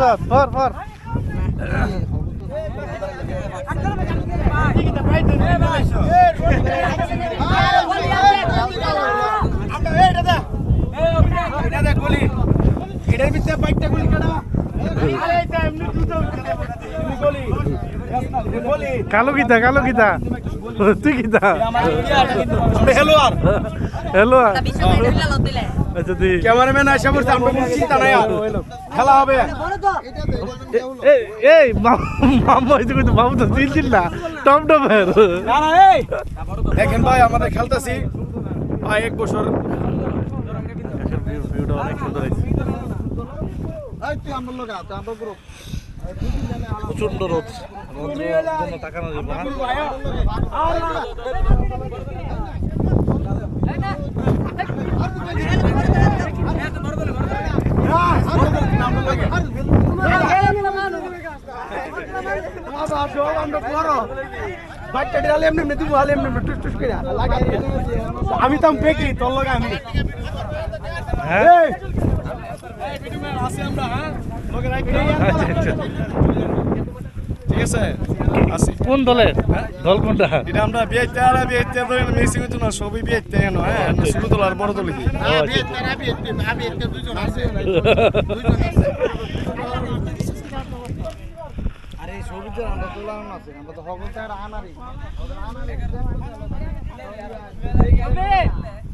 আচ্ছা for for কালো গীতা তুই গীতা হেলোয়ার হেলোয়ার আচ্ছা তুই ক্যামেরাম্যান আসা বলছে আমরা কোনো চিন্তা নাই আর খেলা হবে এই মামা হইতে কইতো বাবু তো চিনছিল না টমটমের না না এই দেখেন ভাই আমাদের খেলতেছি ভাই 1 বছর ভিউটা অনেক সুন্দর হয়েছে প্রচন্ড রোদ কোনো তাকানো যাবে না আমি তো পেকি তোর লগে আমি ঠিক আছে কোন দলের দল কোনটা এটা আমরা বিয়েতে আর বিয়েতে তো মিসিং হতো না সবই বিয়েতে কেন হ্যাঁ ছোট দল আর বড় দল কি আরে সবুজের আমরা তোলাম আছে আমরা তো হগল তার আনারি